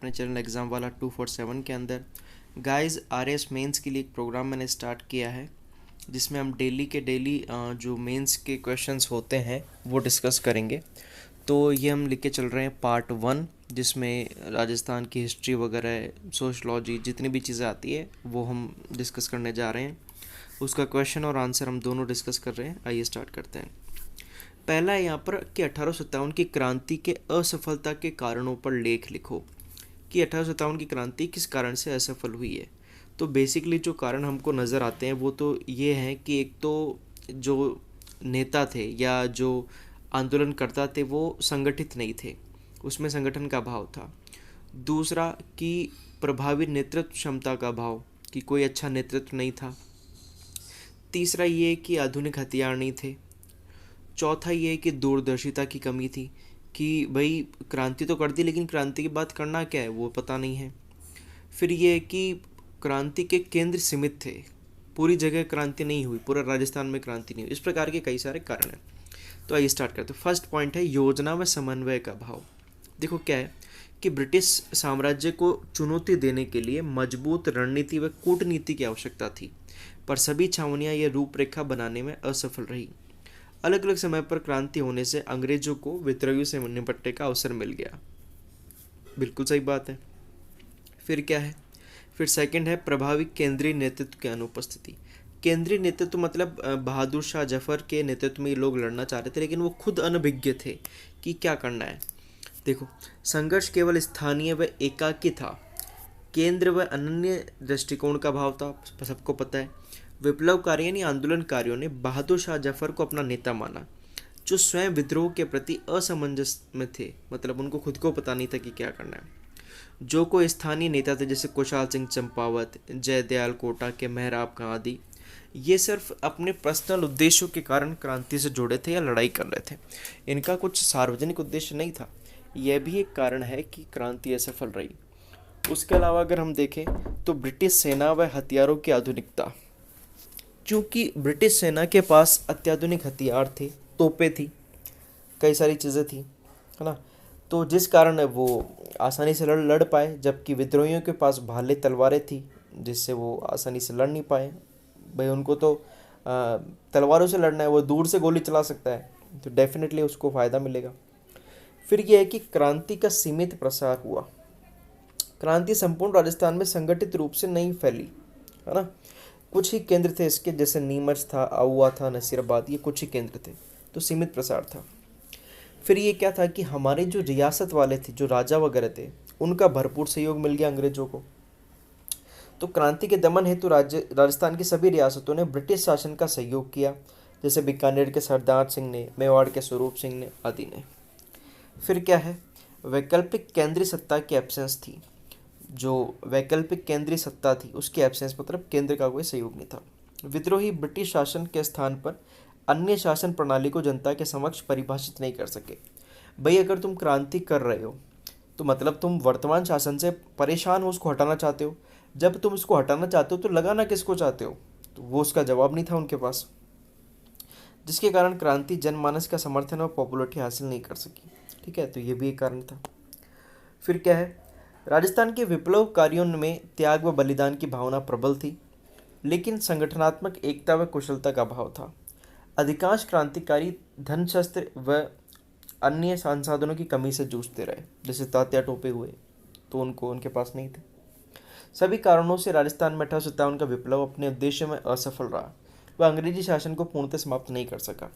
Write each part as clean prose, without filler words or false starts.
अपने channel exam वाला 247 के अंदर। गाइस, आरएस मेंस के लिए एक प्रोग्राम मैंने स्टार्ट किया है जिसमें हम डेली के डेली जो मेंस के क्वेश्चंस होते हैं वो डिस्कस करेंगे। तो ये हम लिख के चल रहे हैं पार्ट 1, जिसमें राजस्थान की हिस्ट्री वगैरह सोशलॉजी जितनी भी चीज़ें आती है वो हम डिस्कस करने जा रहे हैं। उसका क्वेश्चन और आंसर हम दोनों डिस्कस कर रहे हैं। आइए स्टार्ट करते हैं। पहला है यहाँ पर कि 1857 की क्रांति के असफलता के कारणों पर लेख लिखो। कि 1857 की क्रांति किस कारण से असफल हुई है। तो बेसिकली जो कारण हमको नज़र आते हैं वो तो ये हैं कि एक तो जो नेता थे या जो आंदोलनकर्ता थे वो संगठित नहीं थे, उसमें संगठन का अभाव था। दूसरा कि प्रभावी नेतृत्व क्षमता का अभाव, कि कोई अच्छा नेतृत्व नहीं था। तीसरा ये कि आधुनिक हथियार नहीं थे। चौथा ये कि दूरदर्शिता की कमी थी, कि भाई क्रांति तो कर दी लेकिन क्रांति के बाद करना क्या है वो पता नहीं है। फिर ये कि क्रांति के केंद्र सीमित थे, पूरी जगह क्रांति नहीं हुई, पूरा राजस्थान में क्रांति नहीं हुई। इस प्रकार के कई सारे कारण हैं। तो आइए स्टार्ट करते हैं। फर्स्ट पॉइंट है योजना व समन्वय का अभाव। देखो क्या है कि ब्रिटिश साम्राज्य को चुनौती देने के लिए मजबूत रणनीति व कूटनीति की आवश्यकता थी, पर सभी छावनियां यह रूपरेखा बनाने में असफल रही। अलग अलग समय पर क्रांति होने से अंग्रेजों को विद्रोहियों से निपटने का अवसर मिल गया। बिल्कुल सही बात है। फिर क्या है, फिर सेकंड है प्रभावी केंद्रीय नेतृत्व की अनुपस्थिति। केंद्रीय नेतृत्व मतलब बहादुर शाह जफर के नेतृत्व में ये लोग लड़ना चाह रहे थे, लेकिन वो खुद अनभिज्ञ थे कि क्या करना है। देखो, संघर्ष केवल स्थानीय व एकाकी था। केंद्र व अनन्य दृष्टिकोण का अभाव था, सबको पता है। विप्लवकारी यानी आंदोलनकारियों ने बहादुर शाह जफर को अपना नेता माना, जो स्वयं विद्रोह के प्रति असमंजस में थे, मतलब उनको खुद को पता नहीं था कि क्या करना है। जो कोई स्थानीय नेता थे जैसे कुशाल सिंह चंपावत, जयदयाल कोटा के मेहराब खां आदि, ये सिर्फ अपने पर्सनल उद्देश्यों के कारण क्रांति से जुड़े थे या लड़ाई कर रहे थे। इनका कुछ सार्वजनिक उद्देश्य नहीं था। यह भी एक कारण है कि क्रांति असफल रही। उसके अलावा अगर हम देखें तो ब्रिटिश सेना व हथियारों की आधुनिकता। क्योंकि ब्रिटिश सेना के पास अत्याधुनिक हथियार थे, तोपें थी, कई सारी चीज़ें थी, है ना। तो जिस कारण वो आसानी से लड़ पाए, जबकि विद्रोहियों के पास भाले तलवारें थी जिससे वो आसानी से लड़ नहीं पाए। भाई उनको तो तलवारों से लड़ना है, वो दूर से गोली चला सकता है, तो डेफिनेटली उसको फ़ायदा मिलेगा। फिर यह है कि क्रांति का सीमित प्रसार हुआ। क्रांति संपूर्ण राजस्थान में संगठित रूप से नहीं फैली, है ना। कुछ ही केंद्र थे इसके, जैसे नीमच था, आउवा था, नसीराबाद, ये कुछ ही केंद्र थे, तो सीमित प्रसार था। फिर ये क्या था कि हमारे जो रियासत वाले थे, जो राजा वगैरह थे, उनका भरपूर सहयोग मिल गया अंग्रेजों को। तो क्रांति के दमन हेतु राजस्थान की सभी रियासतों ने ब्रिटिश शासन का सहयोग किया, जैसे बीकानेर के सरदार सिंह ने, मेवाड़ के स्वरूप सिंह ने आदि ने। फिर क्या है, वैकल्पिक केंद्रीय सत्ता की एब्सेंस थी। जो वैकल्पिक केंद्रीय सत्ता थी उसकी एब्सेंस, मतलब केंद्र का कोई सहयोग नहीं था। विद्रोही ब्रिटिश शासन के स्थान पर अन्य शासन प्रणाली को जनता के समक्ष परिभाषित नहीं कर सके। भाई अगर तुम क्रांति कर रहे हो तो मतलब तुम वर्तमान शासन से परेशान हो, उसको हटाना चाहते हो। जब तुम उसको हटाना चाहते हो तो लगाना किसको चाहते हो, तो वो उसका जवाब नहीं था उनके पास, जिसके कारण क्रांति जनमानस का समर्थन और पॉपुलरिटी हासिल नहीं कर सकी। ठीक है, तो ये भी एक कारण था। फिर क्या है, राजस्थान के विप्लवकारियों में त्याग व बलिदान की भावना प्रबल थी, लेकिन संगठनात्मक एकता व कुशलता का अभाव था। अधिकांश क्रांतिकारी धन शस्त्र व अन्य संसाधनों की कमी से जूझते रहे, जैसे तात्या टोपे हुए, तो उनको उनके पास नहीं थे। सभी कारणों से राजस्थान में 1857 का विप्लव अपने उद्देश्य में असफल रहा। वह अंग्रेजी शासन को पूर्णतः समाप्त नहीं कर सका।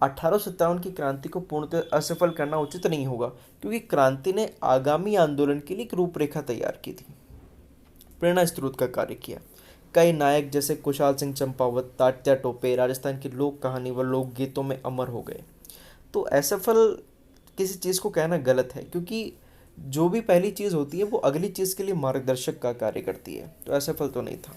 1857 की क्रांति को पूर्णतः असफल करना उचित नहीं होगा, क्योंकि क्रांति ने आगामी आंदोलन के लिए एक रूपरेखा तैयार की थी, प्रेरणा स्रोत का कार्य किया। कई नायक जैसे कुशाल सिंह चंपावत, तात्या टोपे राजस्थान की लोक कहानी व लोकगीतों में अमर हो गए। तो असफल किसी चीज़ को कहना गलत है, क्योंकि जो भी पहली चीज़ होती है वो अगली चीज़ के लिए मार्गदर्शक का कार्य करती है, तो असफल तो नहीं था।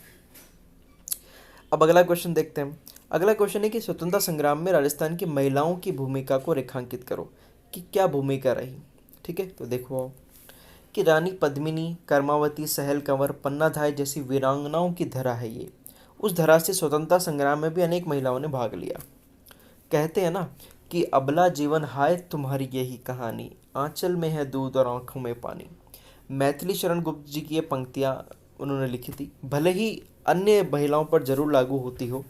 अब अगला क्वेश्चन देखते हैं। अगला क्वेश्चन है कि स्वतंत्रता संग्राम में राजस्थान की महिलाओं की भूमिका को रेखांकित करो, कि क्या भूमिका रही। ठीक है, तो देखो कि रानी पद्मिनी, कर्मावती, सहल कंवर, पन्नाधाय जैसी वीरांगनाओं की धरा है ये। उस धरा से स्वतंत्रता संग्राम में भी अनेक महिलाओं ने भाग लिया। कहते हैं ना कि अबला जीवन हाय तुम्हारी यही कहानी, आंचल में है दूध और आंखों में पानी। मैथिली शरण गुप्त जी की ये पंक्तियाँ उन्होंने लिखी थी। भले ही अन्य महिलाओं पर जरूर लागू होती हो,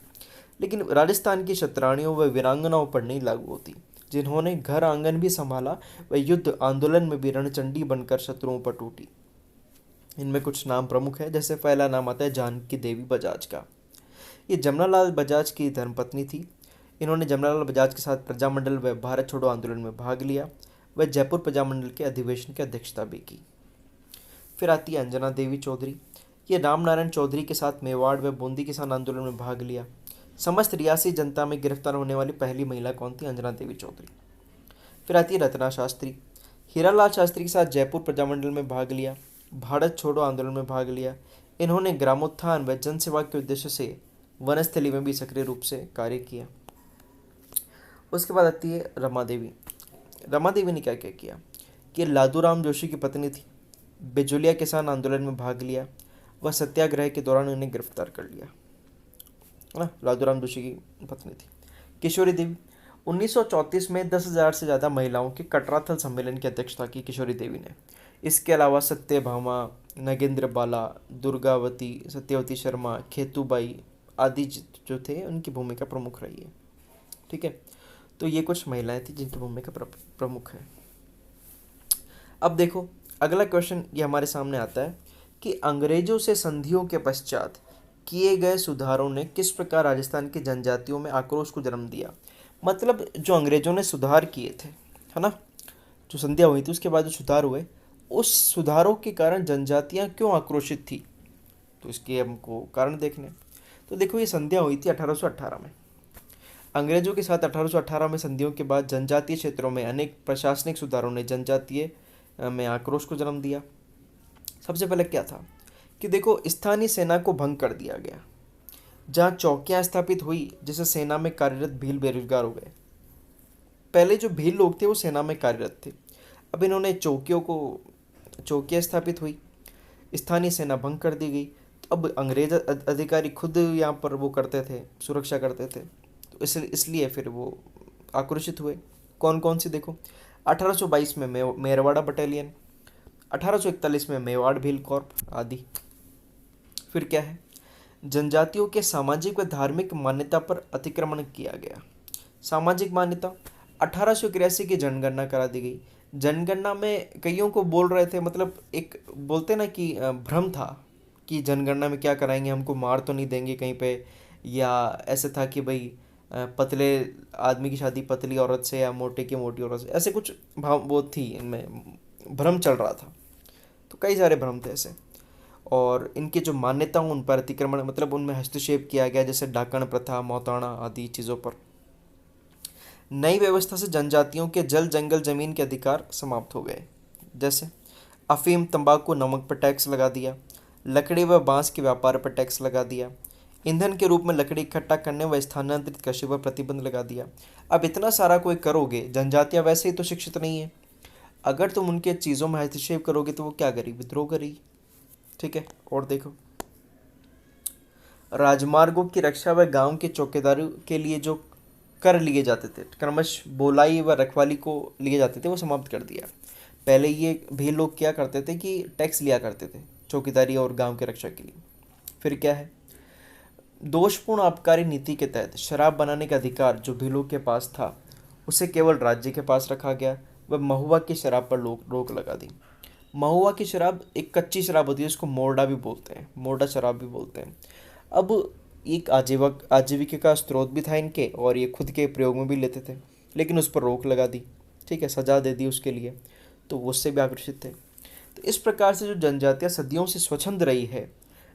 लेकिन राजस्थान की क्षत्राणियों व वीरांगनाओं पर नहीं लागू होती, जिन्होंने घर आंगन भी संभाला व युद्ध आंदोलन में भी रणचंडी बनकर शत्रुओं पर टूटी। इनमें कुछ नाम प्रमुख है, जैसे पहला नाम आता है जानकी देवी बजाज का। ये जमनालाल बजाज की धर्मपत्नी थी। इन्होंने जमनालाल बजाज के साथ प्रजामंडल व भारत छोड़ो आंदोलन में भाग लिया व जयपुर प्रजामंडल के अधिवेशन की अध्यक्षता भी की। फिर आती है अंजना देवी चौधरी। ये रामनारायण चौधरी के साथ मेवाड़ व बूंदी किसान आंदोलन में भाग लिया। समस्त रियासी जनता में गिरफ्तार होने वाली पहली महिला कौन थी? अंजना देवी चौधरी। फिर आती है रत्ना शास्त्री। हीरालाल शास्त्री के साथ जयपुर प्रजामंडल में भाग लिया, भारत छोड़ो आंदोलन में भाग लिया। इन्होंने ग्रामोत्थान व जनसेवा के उद्देश्य से वनस्थली में भी सक्रिय रूप से कार्य किया। उसके बाद आती है रमा देवी। रमा देवी ने क्या क्या किया कि लादूराम जोशी की पत्नी थी। बिजुलिया किसान आंदोलन में भाग लिया। वह सत्याग्रह के दौरान उन्हें गिरफ्तार कर लिया, है ना। लादूराम जोशी की पत्नी थी। किशोरी देवी 1934 में 10,000 से ज़्यादा महिलाओं के कटराथल सम्मेलन की अध्यक्षता की किशोरी देवी ने। इसके अलावा सत्यभामा, नगेंद्र बाला, दुर्गावती, सत्यवती शर्मा, खेतूबाई आदि जो थे उनकी भूमिका प्रमुख रही है। ठीक है, तो ये कुछ महिलाएं थी जिनकी भूमिका प्रमुख है। अब देखो अगला क्वेश्चन ये हमारे सामने आता है कि अंग्रेजों से संधियों के पश्चात किए गए सुधारों ने किस प्रकार राजस्थान की जनजातियों में आक्रोश को जन्म दिया। मतलब जो अंग्रेजों ने सुधार किए थे, है ना, जो संधियाँ हुई थी उसके बाद जो सुधार हुए, उस सुधारों के कारण जनजातियाँ क्यों आक्रोशित थी, तो इसके हमको कारण देखने। तो देखो ये संधियाँ हुई थी 1818 में। अंग्रेजों के साथ 1818 में संधियों के बाद जनजातीय क्षेत्रों में अनेक प्रशासनिक सुधारों ने जनजातीय में आक्रोश को जन्म दिया। सबसे पहले क्या था कि देखो स्थानीय सेना को भंग कर दिया गया। जहाँ चौकियाँ स्थापित हुई, जिससे सेना में कार्यरत भील बेरोजगार हो गए। पहले जो भील लोग थे वो सेना में कार्यरत थे, अब इन्होंने चौकियाँ स्थापित हुई, स्थानीय सेना भंग कर दी गई। तो अब अंग्रेज अधिकारी खुद यहाँ पर वो करते थे, सुरक्षा करते थे, तो इसलिए फिर वो आक्रोशित हुए। कौन कौन सी देखो, 1822 में मेरवाड़ा बटालियन, 1841 में मेवाड़ भील कॉर्प आदि। फिर क्या है, जनजातियों के सामाजिक व धार्मिक मान्यता पर अतिक्रमण किया गया। सामाजिक मान्यता, 1883 की जनगणना करा दी गई। जनगणना में कईयों को बोल रहे थे, मतलब एक बोलते ना कि भ्रम था कि जनगणना में क्या कराएंगे, हमको मार तो नहीं देंगे कहीं पे, या ऐसे था कि भाई पतले आदमी की शादी पतली औरत से या मोटे की मोटी औरत से, ऐसे कुछ भाव वो थी, इनमें भ्रम चल रहा था। तो कई सारे भ्रम थे ऐसे, और इनकी जो मान्यता उन पर अतिक्रमण, मतलब उनमें हस्तक्षेप किया गया, जैसे डाकण प्रथा, मौताना आदि चीज़ों पर। नई व्यवस्था से जनजातियों के जल जंगल जमीन के अधिकार समाप्त हो गए। जैसे अफीम, तंबाकू, नमक पर टैक्स लगा दिया, लकड़ी व बांस के व्यापार पर टैक्स लगा दिया, ईंधन के रूप में लकड़ी इकट्ठा करने व स्थानांतरित कृषि पर प्रतिबंध लगा दिया। अब इतना सारा कोई करोगे, जनजातियाँ वैसे ही तो शिक्षित नहीं है, अगर तुम उनके चीज़ों में हस्तक्षेप करोगे तो वो क्या करेगी, विद्रोह करेगी। ठीक है, और देखो राजमार्गों की रक्षा व गांव के चौकीदारों के लिए जो कर लिए जाते थे, क्रमश बोलाई व रखवाली को लिए जाते थे, वो समाप्त कर दिया। पहले ये भी लोग क्या करते थे कि टैक्स लिया करते थे चौकीदारी और गांव की रक्षा के लिए। फिर क्या है, दोषपूर्ण आबकारी नीति के तहत शराब बनाने का अधिकार जो भीलों के पास था उसे केवल राज्य के पास रखा गया व महुआ की शराब पर रोक लगा दी। महुआ की शराब एक कच्ची शराब होती है, उसको मोरडा भी बोलते हैं, मोरडा शराब भी बोलते हैं। अब एक आजीविका का स्रोत भी था इनके, और ये खुद के प्रयोग में भी लेते थे, लेकिन उस पर रोक लगा दी। ठीक है, सजा दे दी उसके लिए, तो उससे भी आकर्षित थे। तो इस प्रकार से जो जनजातियाँ सदियों से स्वच्छंद रही है,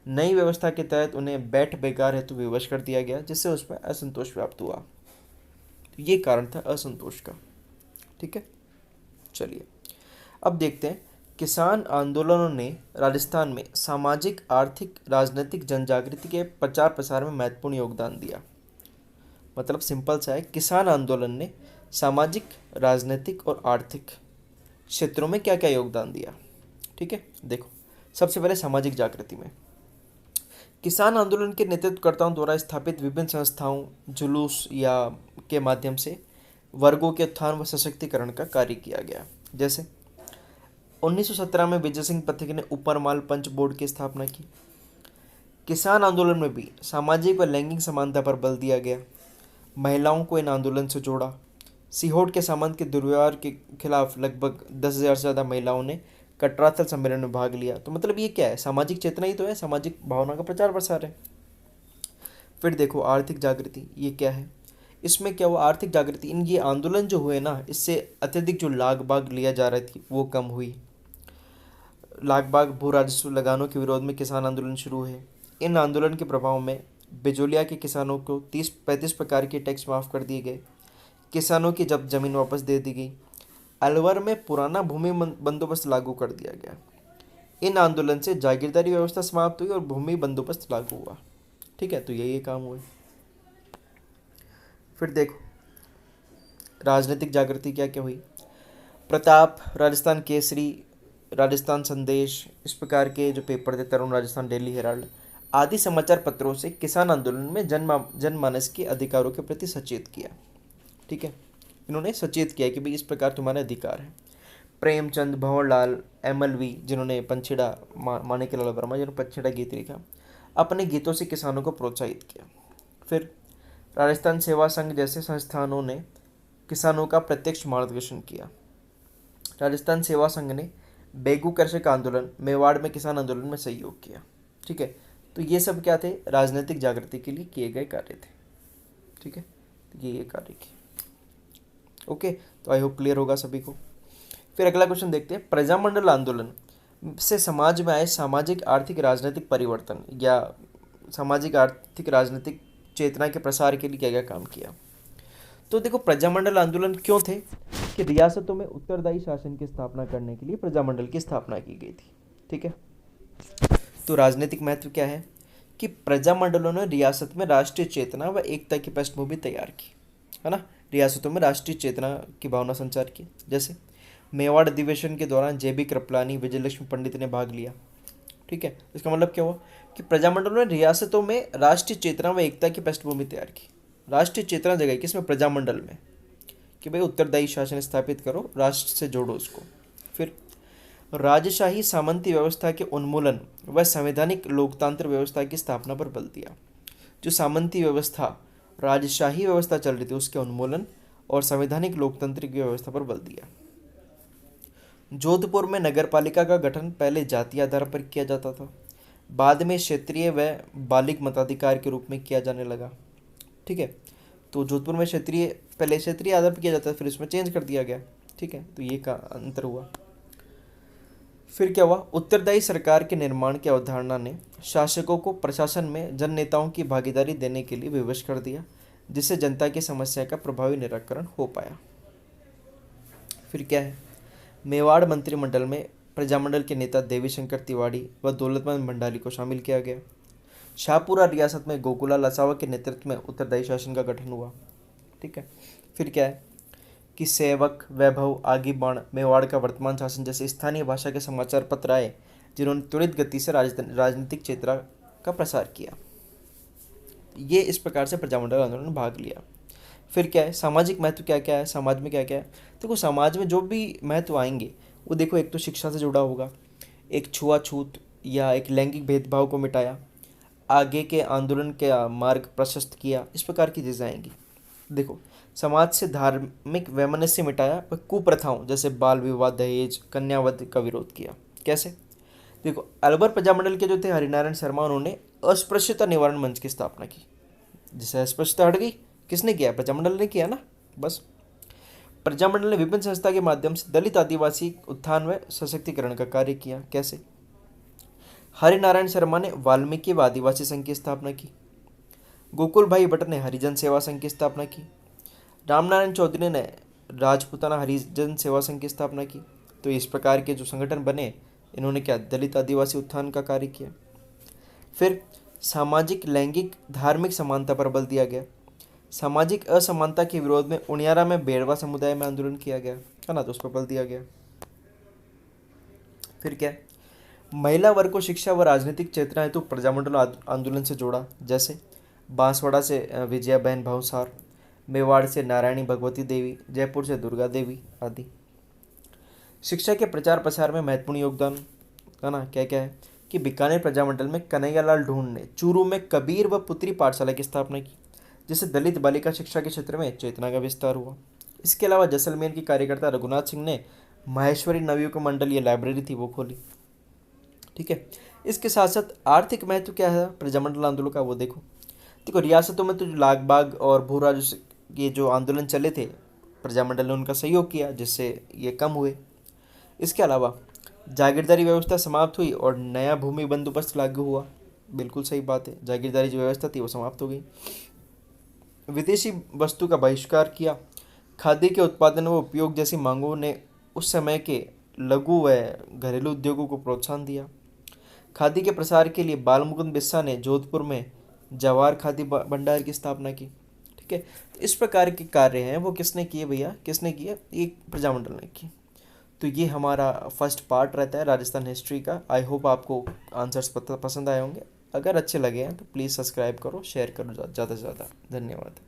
नई व्यवस्था के तहत उन्हें बैठ बेकार हेतु विवश कर दिया गया, जिससे उसमें असंतोष व्याप्त हुआ। तो ये कारण था असंतोष का। ठीक है, चलिए अब देखते हैं किसान आंदोलनों ने राजस्थान में सामाजिक, आर्थिक, राजनीतिक जनजागृति के प्रचार प्रसार में महत्वपूर्ण योगदान दिया। मतलब सिंपल सा है, किसान आंदोलन ने सामाजिक, राजनीतिक और आर्थिक क्षेत्रों में क्या क्या योगदान दिया। ठीक है, देखो सबसे पहले सामाजिक जागृति में किसान आंदोलन के नेतृत्वकर्ताओं द्वारा स्थापित विभिन्न संस्थाओं, जुलूस या के माध्यम से वर्गों के उत्थान व सशक्तिकरण का कार्य किया गया। जैसे 1917 में विजय सिंह पथिक ने ऊपरमाल पंच बोर्ड की स्थापना की। किसान आंदोलन में भी सामाजिक व लैंगिक समानता पर बल दिया गया। महिलाओं को इन आंदोलन से जोड़ा। सीहोट के सामंत के दुर्व्यवहार के खिलाफ लगभग 10,000 से ज़्यादा महिलाओं ने कटराथल सम्मेलन में भाग लिया। तो मतलब ये क्या है, सामाजिक चेतना ही तो है, सामाजिक भावना का प्रचार प्रसार है। फिर देखो आर्थिक जागृति, ये क्या है, इसमें क्या हुआ, आर्थिक जागृति, इन ये आंदोलन जो हुए ना, इससे अत्यधिक जो लाग बाग लिया जा रही थी वो कम हुई। लाग बाग भू राजस्व लगानों के विरोध में किसान आंदोलन शुरू हुए। इन आंदोलन के प्रभाव में बिजोलिया के किसानों को 30-35 प्रकार के टैक्स माफ़ कर दिए गए। किसानों की जब जमीन वापस दे दी गई। अलवर में पुराना भूमि बंदोबस्त लागू कर दिया गया। इन आंदोलन से जागीरदारी व्यवस्था समाप्त हुई और भूमि बंदोबस्त लागू हुआ। ठीक है, तो यही काम हुए। फिर देखो राजनीतिक जागृति क्या क्या हुई। प्रताप, राजस्थान केसरी, राजस्थान संदेश, इस प्रकार के जो पेपर थे, तरुण राजस्थान, डेली हेराल्ड आदि समाचार पत्रों से किसान आंदोलन में जनमानस के अधिकारों के प्रति सचेत किया। ठीक है, इन्होंने सचेत किया कि भाई इस प्रकार तुम्हारे अधिकार है। प्रेमचंद, भंवरलाल, MLV जिन्होंने पंछेड़ा, माणिक्यलाल वर्मा जिन्होंने पंछेड़ा गीत लिखा, अपने गीतों से किसानों को प्रोत्साहित किया। फिर राजस्थान सेवा संघ जैसे संस्थानों ने किसानों का प्रत्यक्ष मार्गदर्शन किया। राजस्थान सेवा संघ ने बेगू कृषक आंदोलन, मेवाड़ में किसान आंदोलन में सहयोग किया। ठीक है, तो ये सब क्या थे, राजनीतिक जागृति के लिए किए गए कार्य थे। ठीक है, तो ये कार्य किए। ओके, तो आई होप क्लियर होगा सभी को। फिर अगला क्वेश्चन देखते हैं, प्रजामंडल आंदोलन से समाज में आए सामाजिक आर्थिक राजनीतिक परिवर्तन या सामाजिक आर्थिक राजनीतिक चेतना के प्रसार के लिए क्या क्या काम किया। तो देखो प्रजामंडल आंदोलन क्यों थे कि रियासतों में उत्तरदायी शासन की स्थापना करने के लिए प्रजामंडल की स्थापना की गई थी। ठीक है, तो राजनीतिक महत्व क्या है कि प्रजामंडलों ने रियासत में राष्ट्रीय चेतना व एकता की पृष्ठभूमि तैयार की, है ना। रियासतों में राष्ट्रीय चेतना की भावना संचार की। जैसे मेवाड़ अधिवेशन के दौरान JB कृपलानी, विजयलक्ष्मी पंडित ने भाग लिया। ठीक है, इसका मतलब क्या हुआ कि प्रजामंडलों ने रियासतों में राष्ट्रीय चेतना व एकता की पृष्ठभूमि तैयार की। राष्ट्रीय चेतना जगह किसमें, प्रजामंडल में, कि भाई उत्तरदायी शासन स्थापित करो, राष्ट्र से जोड़ो उसको। फिर राजशाही सामंती व्यवस्था के उन्मूलन व संवैधानिक लोकतांत्रिक व्यवस्था की स्थापना पर बल दिया। जो सामंती व्यवस्था, राजशाही व्यवस्था चल रही थी, उसके उन्मूलन और संवैधानिक लोकतांत्रिक व्यवस्था पर बल दिया। जोधपुर में नगरपालिका का गठन पहले जातीय आधार पर किया जाता था, बाद में क्षेत्रीय व बालिग मताधिकार के रूप में किया जाने लगा। ठीक है, तो जोधपुर में पहले क्षेत्रीय आधार पर किया जाता था, फिर इसमें चेंज कर दिया गया। ठीक है, तो ये का अंतर हुआ। फिर क्या हुआ, उत्तरदायी सरकार के निर्माण की अवधारणा ने शासकों को प्रशासन में जन नेताओं की भागीदारी देने के लिए विवश कर दिया, जिससे जनता की समस्या का प्रभावी निराकरण हो पाया। फिर क्या है, मेवाड़ मंत्रिमंडल में प्रजामंडल के नेता देवीशंकर तिवारी व दौलतमंद भंडारी को शामिल किया गया। शाहपुरा रियासत में गोकुलाल असावा के नेतृत्व में उत्तरदायी शासन का गठन हुआ। ठीक है, फिर क्या है कि सेवक, वैभव, आगी बाण, मेवाड़ का वर्तमान शासन जैसे स्थानीय भाषा के समाचार पत्र आए, जिन्होंने त्वरित गति से राजनीतिक चेतना का प्रसार किया। ये इस प्रकार से प्रजामंडल आंदोलन में भाग लिया। फिर क्या है, सामाजिक महत्व क्या क्या है, समाज में क्या क्या है। देखो समाज में जो भी महत्व आएंगे वो देखो, एक तो शिक्षा से जुड़ा होगा, एक छुआछूत या एक लैंगिक भेदभाव को मिटाया, आगे के आंदोलन का मार्ग प्रशस्त किया, इस प्रकार की चीज़ें आएंगी। देखो समाज से धार्मिक वैमनस्य मिटाया और कुप्रथाओं जैसे बाल विवाह, दहेज, कन्यावध का विरोध किया। कैसे, देखो अलवर प्रजामंडल के जो थे हरिनारायण शर्मा, उन्होंने अस्पृश्यता निवारण मंच की स्थापना की। जिससे अस्पृश्यता हट गई, किसने किया, प्रजामंडल ने किया ना। बस प्रजामंडल ने विभिन्न संस्था के माध्यम से दलित आदिवासी उत्थान व सशक्तिकरण का कार्य किया। कैसे, हरिनारायण शर्मा ने वाल्मीकि व आदिवासी संघ की स्थापना की। गोकुल भाई भट्ट ने हरिजन सेवा संघ की स्थापना की। रामनारायण चौधरी ने राजपूताना हरिजन सेवा संघ की स्थापना की। तो इस प्रकार के जो संगठन बने, इन्होंने क्या, दलित आदिवासी उत्थान का कार्य किया। फिर सामाजिक, लैंगिक, धार्मिक समानता पर बल दिया गया। सामाजिक असमानता के विरोध में उनियारा में बेड़वा समुदाय में आंदोलन किया गया, है ना, तो उस पर बल दिया गया। फिर क्या, महिला वर्ग को शिक्षा व राजनीतिक चेतना हेतु प्रजामंडल आंदोलन से जोड़ा। जैसे बांसवाड़ा से विजया बहन भावसार, मेवाड़ से नारायणी भगवती देवी, जयपुर से दुर्गा देवी आदि। शिक्षा के प्रचार प्रसार में महत्वपूर्ण योगदान का ना क्या क्या है कि बीकानेर प्रजामंडल में कन्हैयालाल ढूंढ ने चूरू में कबीर व पुत्री पाठशाला की स्थापना की, जिससे दलित बालिका शिक्षा के क्षेत्र में चेतना का विस्तार हुआ। इसके अलावा जैसलमेर की कार्यकर्ता रघुनाथ सिंह ने माहेश्वरी नवयुग मंडल ये लाइब्रेरी थी वो खोली। ठीक है, इसके साथ साथ आर्थिक महत्व क्या है प्रजामंडल आंदोलन का वो देखो। देखो रियासतों में तो जो लाग बाग और भूराज ये जो आंदोलन चले थे, प्रजामंडल ने उनका सहयोग किया जिससे ये कम हुए। इसके अलावा जागीरदारी व्यवस्था समाप्त हुई और नया भूमि बंदोबस्त लागू हुआ। बिल्कुल सही बात है, जागीरदारी जो व्यवस्था थी वो समाप्त हो गई। विदेशी वस्तु का बहिष्कार किया। खादी के उत्पादन व उपयोग जैसी मांगों ने उस समय के लघु व घरेलू उद्योगों को प्रोत्साहन दिया। खादी के प्रसार के लिए बाल मुकुंद बिस्सा ने जोधपुर में जवाहर खादी भंडार की स्थापना की। ठीक है, तो इस प्रकार के कार्य हैं वो किसने किए भैया, किसने किए, एक प्रजामंडल ने की। तो ये हमारा फर्स्ट पार्ट रहता है राजस्थान हिस्ट्री का। आई होप आपको आंसर्स पसंद आए होंगे। अगर अच्छे लगे हैं तो प्लीज़ सब्सक्राइब करो, शेयर करो ज़्यादा से ज़्यादा। धन्यवाद।